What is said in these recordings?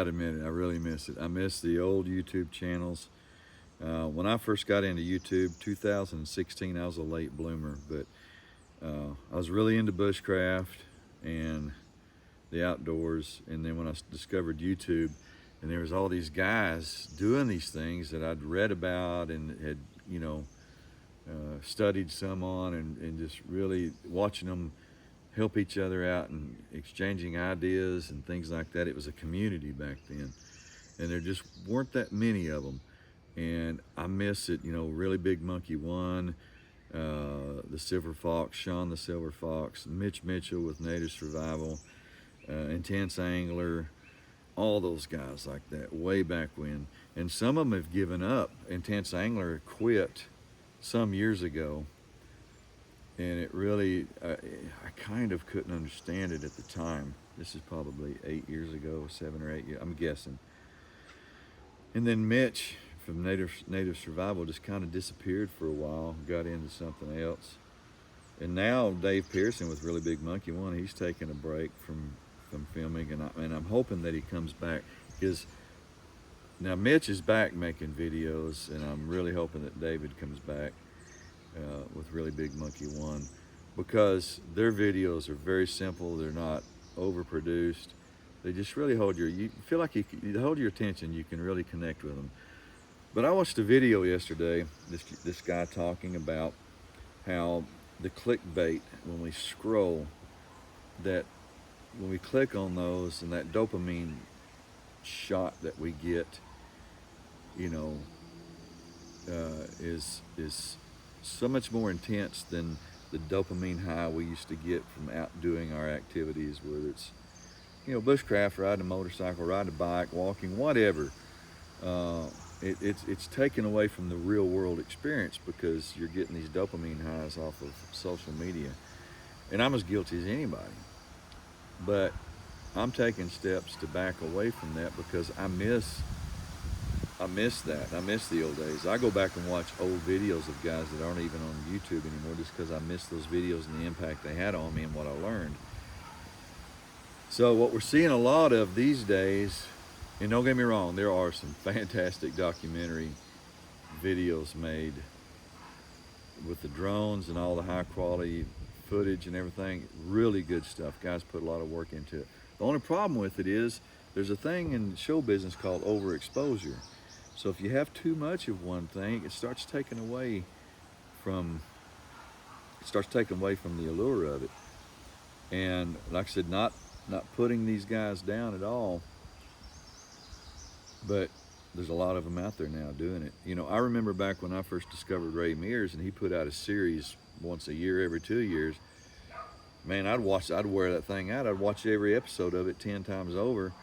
gotta admit it, I really miss it. I miss the old YouTube channels. When I first got into YouTube, 2016, I was a late bloomer, but I was really into bushcraft and the outdoors. And then when I discovered YouTube, and there was all these guys doing these things that I'd read about and had, studied some on, and just really watching them help each other out and exchanging ideas and things like that. It was a community back then, and there just weren't that many of them. And I miss it, Really Big Monkey One, the Silver Fox, Sean the Silver Fox, Mitch Mitchell with Native Survival, Intense Angler, all those guys like that way back when. And some of them have given up. Intense Angler quit some years ago, and it really, I kind of couldn't understand it at the time. This is probably 8 years ago, 7 or 8 years, I'm guessing. And then Mitch from Native Survival just kind of disappeared for a while, got into something else. And now Dave Pearson with Really Big Monkey One, he's taking a break from filming, and I'm hoping that he comes back, because now Mitch is back making videos, and I'm really hoping that David comes back with Really Big Monkey One, because their videos are very simple. They're not overproduced. They just really you feel like you hold your attention. You can really connect with them. But I watched a video yesterday, this guy talking about how the clickbait, when we scroll, that when we click on those, and that dopamine shot that we get, is so much more intense than the dopamine high we used to get from out doing our activities, whether it's, bushcraft, riding a motorcycle, riding a bike, walking, whatever. It's taken away from the real world experience, because you're getting these dopamine highs off of social media. And I'm as guilty as anybody. But I'm taking steps to back away from that, because I miss that. I miss the old days. I go back and watch old videos of guys that aren't even on YouTube anymore, just because I miss those videos and the impact they had on me and what I learned. So what we're seeing a lot of these days, and don't get me wrong, there are some fantastic documentary videos made with the drones and all the high quality footage and everything. Really good stuff. Guys put a lot of work into it. The only problem with it is there's a thing in show business called overexposure. So if you have too much of one thing, it starts taking away from the allure of it. And like I said, not putting these guys down at all, but there's a lot of them out there now doing it. I remember back when I first discovered Ray Mears, and he put out a series once a year, every 2 years. Man, I'd wear that thing out. I'd watch every episode of it 10 times over.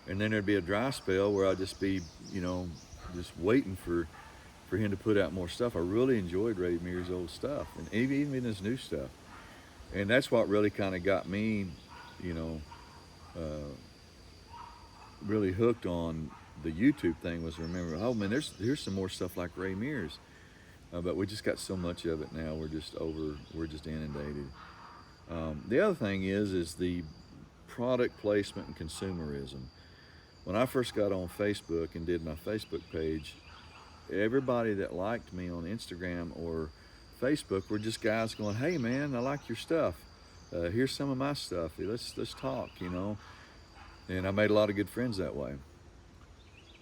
And then there'd be a dry spell where I'd just be, just waiting for him to put out more stuff. I really enjoyed Ray Mears' old stuff, and even his new stuff. And that's what really kind of got me, really hooked on the YouTube thing, was remember, oh man, here's some more stuff like Ray Mears. But we just got so much of it now, we're just inundated. The other thing is the product placement and consumerism. When I first got on Facebook and did my Facebook page, everybody that liked me on Instagram or Facebook were just guys going, hey man, I like your stuff. Here's some of my stuff. Let's talk, And I made a lot of good friends that way.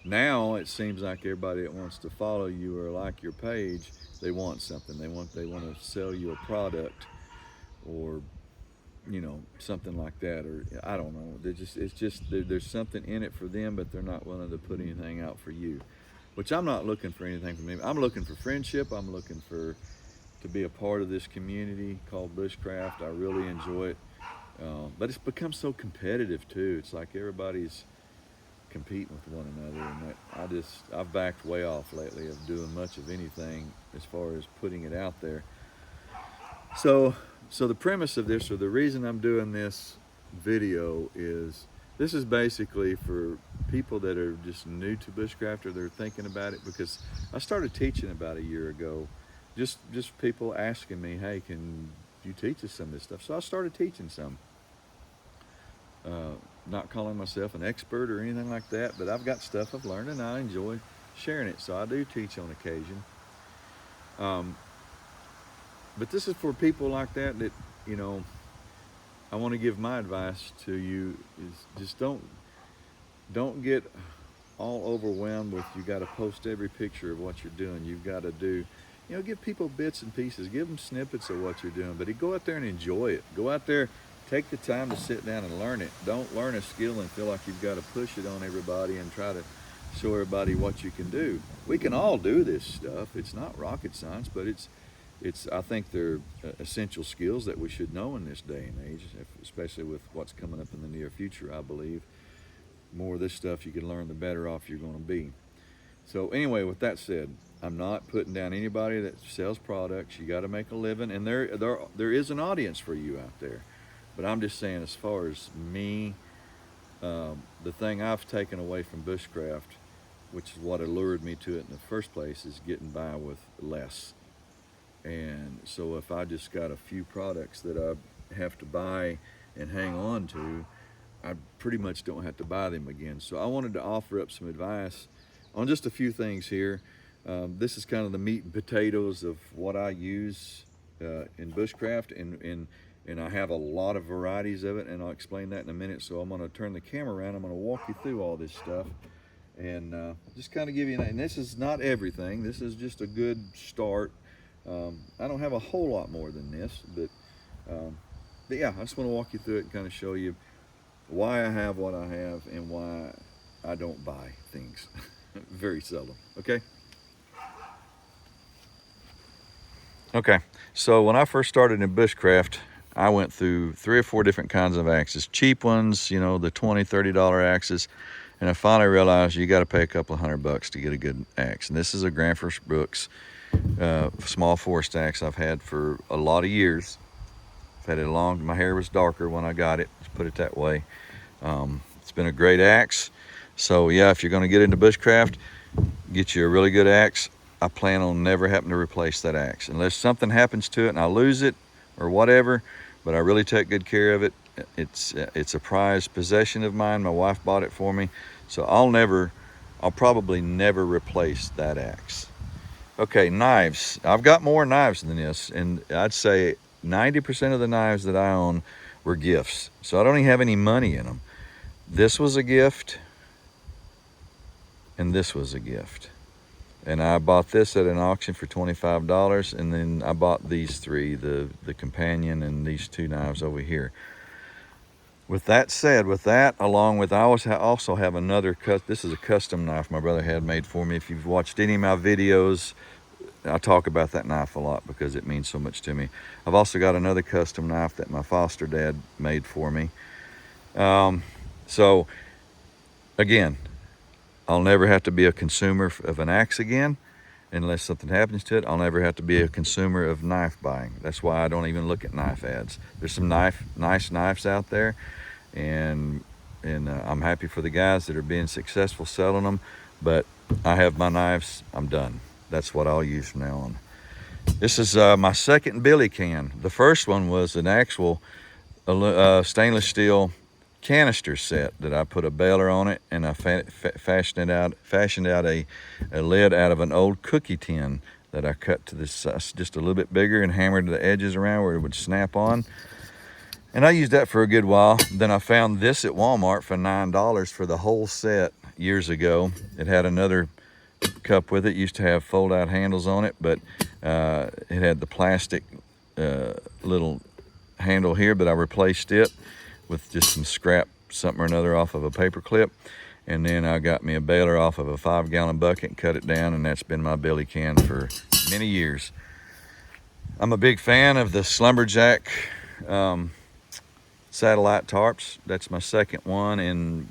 Now it seems like everybody that wants to follow you or like your page, they want something. They want to sell you a product, or something like that, or I don't know. There's something in it for them, but they're not willing to put anything out for you. Which I'm not looking for anything from them. I'm looking for friendship. I'm looking to be a part of this community called bushcraft. I really enjoy it, but it's become so competitive too. It's like everybody's competing with one another, and I've backed way off lately of doing much of anything as far as putting it out there. So the premise of this, or the reason I'm doing this video, is this is basically for people that are just new to bushcraft, or they're thinking about it, because I started teaching about a year ago. Just people asking me, hey, can you teach us some of this stuff? So I started teaching some. not calling myself an expert or anything like that, but I've got stuff I've learned and I enjoy sharing it. So I do teach on occasion. But this is for people like that, you know, I want to give my advice to you is just don't get all overwhelmed with you got to post every picture of what you're doing. You've got to do, you know, give people bits and pieces, give them snippets of what you're doing, but go out there and enjoy it. Go out there, take the time to sit down and learn it. Don't learn a skill and feel like you've got to push it on everybody and try to show everybody what you can do. We can all do this stuff. It's not rocket science, but I think they're essential skills that we should know in this day and age, especially with what's coming up in the near future. I believe more of this stuff you can learn, the better off you're going to be. So anyway, with that said, I'm not putting down anybody that sells products. You got to make a living, and there is an audience for you out there. But I'm just saying, as far as me, the thing I've taken away from bushcraft, which is what allured me to it in the first place, is getting by with less. And so if I just got a few products that I have to buy and hang on to, I pretty much don't have to buy them again. So I wanted to offer up some advice on just a few things here. This is kind of the meat and potatoes of what I use in bushcraft, and I have a lot of varieties of it, and I'll explain that in a minute. So I'm going to turn the camera around. I'm going to walk you through all this stuff and just kind of give you and this is not everything. This is just a good start. I don't have a whole lot more than this, but yeah, I just want to walk you through it and kind of show you why I have what I have and why I don't buy things very seldom. Okay, so when I first started in bushcraft, I went through 3 or 4 different kinds of axes, cheap ones, you know, the $20, $30 axes, and I finally realized you got to pay a couple of $100 to get a good axe. And this is a Granford Brooks small forest axe I've had for a lot of years. I've had it long. My hair was darker when I got it, let's put it that way. It's been a great axe. So yeah, if you're going to get into bushcraft, get you a really good axe. I plan on never having to replace that axe unless something happens to it and I lose it or whatever, but I really take good care of it. It's a prized possession of mine. My wife bought it for me, so I'll probably never replace that axe. Okay, knives. I've got more knives than this, and I'd say 90% of the knives that I own were gifts, so I don't even have any money in them. This was a gift, and this was a gift. And I bought this at an auction for $25, and then I bought these 3, the companion and these 2 knives over here. With that said, along with, I also have another this is a custom knife my brother had made for me. If you've watched any of my videos, I talk about that knife a lot because it means so much to me. I've also got another custom knife that my foster dad made for me. So again, I'll never have to be a consumer of an axe again unless something happens to it. I'll never have to be a consumer of knife buying. That's why I don't even look at knife ads. There's some nice knives out there, and I'm happy for the guys that are being successful selling them, but I have my knives. I'm done. That's what I'll use from now on. This is my second billy can. The first one was an actual stainless steel canister set that I put a baler on it, and I fashioned out a lid out of an old cookie tin that I cut to this size just a little bit bigger and hammered the edges around where it would snap on. And I used that for a good while. Then I found this at Walmart for $9 for the whole set years ago. It had another cup with it. Used to have fold out handles on it, but it had the plastic little handle here, but I replaced it with just some scrap something or another off of a paper clip. And then I got me a baler off of a 5-gallon bucket and cut it down, and that's been my billy can for many years. I'm a big fan of the Slumberjack satellite tarps. That's my second one in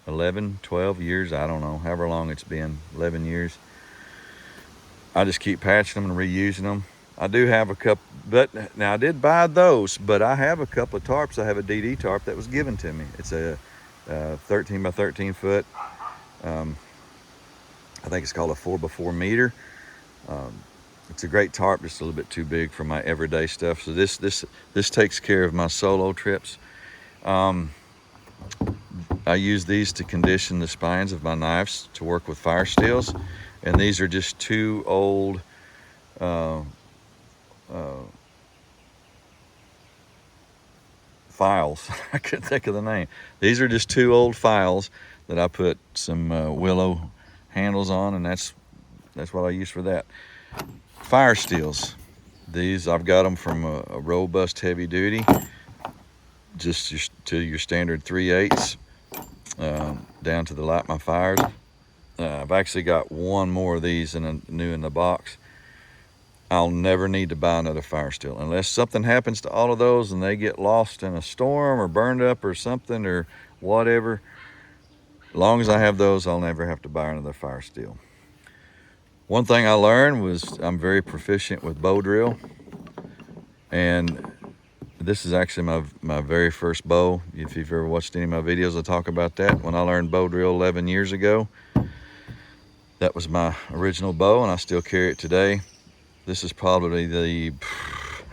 11, 12 years. I don't know, however long it's been, 11 years. I just keep patching them and reusing them. I do have a couple, but now I did buy those, but I have a couple of tarps. I have a DD tarp that was given to me. It's a 13 by 13 foot. I think it's called a 4x4 meter. It's a great tarp, just a little bit too big for my everyday stuff. So this takes care of my solo trips. I use these to condition the spines of my knives to work with fire steels. And these are just two old files. I couldn't think of the name. These are just two old files that I put some willow handles on, and that's what I use for that. Fire steels. These, I've got them from a robust heavy duty, just to your standard 3/8, down to the light my fires. I've actually got one more of these new in the box. I'll never need to buy another fire steel unless something happens to all of those and they get lost in a storm or burned up or something or whatever. As long as I have those, I'll never have to buy another fire steel. One thing I learned was I'm very proficient with bow drill, and this is actually my very first bow. If you've ever watched any of my videos, I talk about that. When I learned bow drill 11 years ago, that was my original bow, and I still carry it today. This is probably the,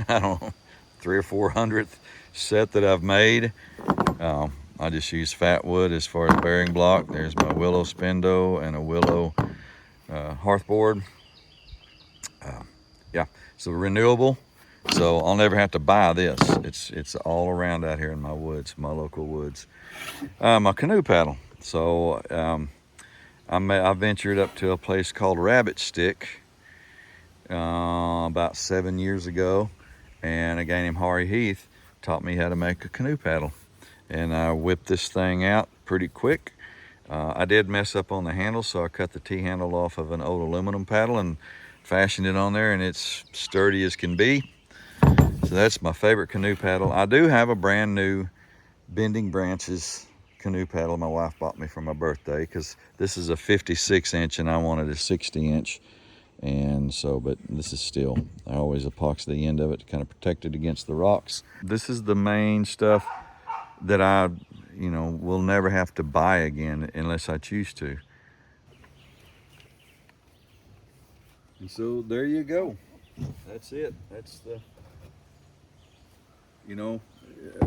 I don't know, 300th or 400th set that I've made. I just use fat wood as far as bearing block. There's my willow spindle and a willow hearthboard. Yeah, so renewable. So I'll never have to buy this. It's all around out here in my woods, my local woods. My canoe paddle. So I ventured up to a place called Rabbit Stick about 7 years ago, and a guy named Harry Heath taught me how to make a canoe paddle, and I whipped this thing out pretty quick. I did mess up on the handle, so I cut the T-handle off of an old aluminum paddle and fashioned it on there, and it's sturdy as can be. So that's my favorite canoe paddle. I do have a brand new Bending Branches canoe paddle my wife bought me for my birthday, because this is a 56-inch and I wanted a 60-inch. And so, but this is still, I always epoxy the end of it to kind of protect it against the rocks. This is the main stuff that I, will never have to buy again unless I choose to. And so there you go. That's it. That's the,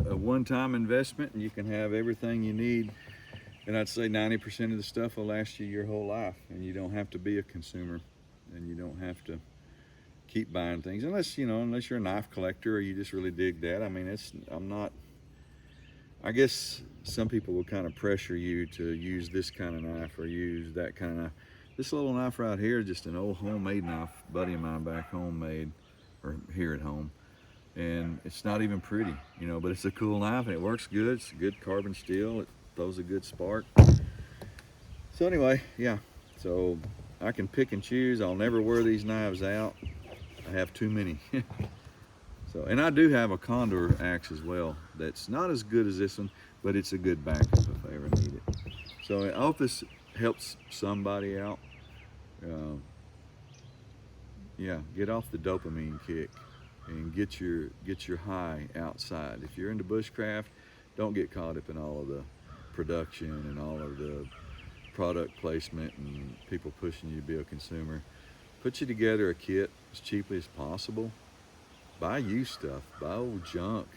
a one-time investment, and you can have everything you need. And I'd say 90% of the stuff will last you your whole life, and you don't have to be a consumer. And you don't have to keep buying things unless you're a knife collector or you just really dig that. I mean, I guess some people will kind of pressure you to use this kind of knife or use that kind of knife. This little knife right here is just an old homemade knife a buddy of mine back home made, or here at home. And it's not even pretty, but it's a cool knife and it works good. It's a good carbon steel. It throws a good spark. So anyway, yeah. So I can pick and choose. I'll never wear these knives out. I have too many. So, and I do have a condor axe as well. That's not as good as this one, but it's a good backup if I ever need it. So I hope this helps somebody out. Yeah, get off the dopamine kick and get your high outside. If you're into bushcraft, don't get caught up in all of the production and all of the product placement and people pushing you to be a consumer. Put you together a kit as cheaply as possible. Buy used stuff, buy old junk.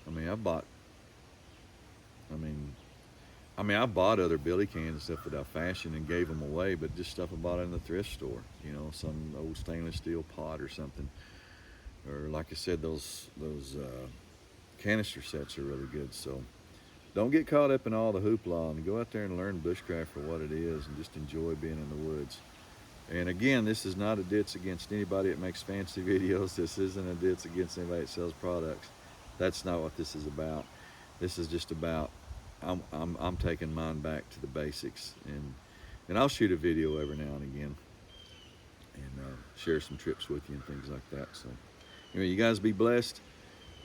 I bought other billy cans and stuff that I fashioned and gave them away, but just stuff I bought in the thrift store, some old stainless steel pot or something. Or like I said, those canister sets are really good. So don't get caught up in all the hoopla, and go out there and learn bushcraft for what it is and just enjoy being in the woods. And again, this is not a ditz against anybody that makes fancy videos. This isn't a ditz against anybody that sells products. That's not what this is about. This is just about, I'm taking mine back to the basics, and I'll shoot a video every now and again and share some trips with you and things like that. So anyway, you guys be blessed.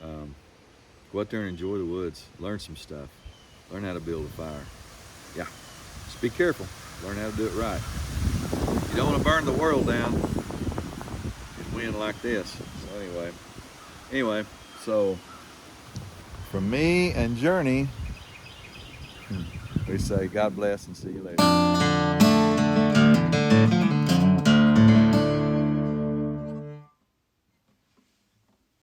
Go out there and enjoy the woods. Learn some stuff. Learn how to build a fire. Yeah, just be careful. Learn how to do it right. You don't want to burn the world down in wind like this. So anyway, so from me and Journey, we say God bless and see you later.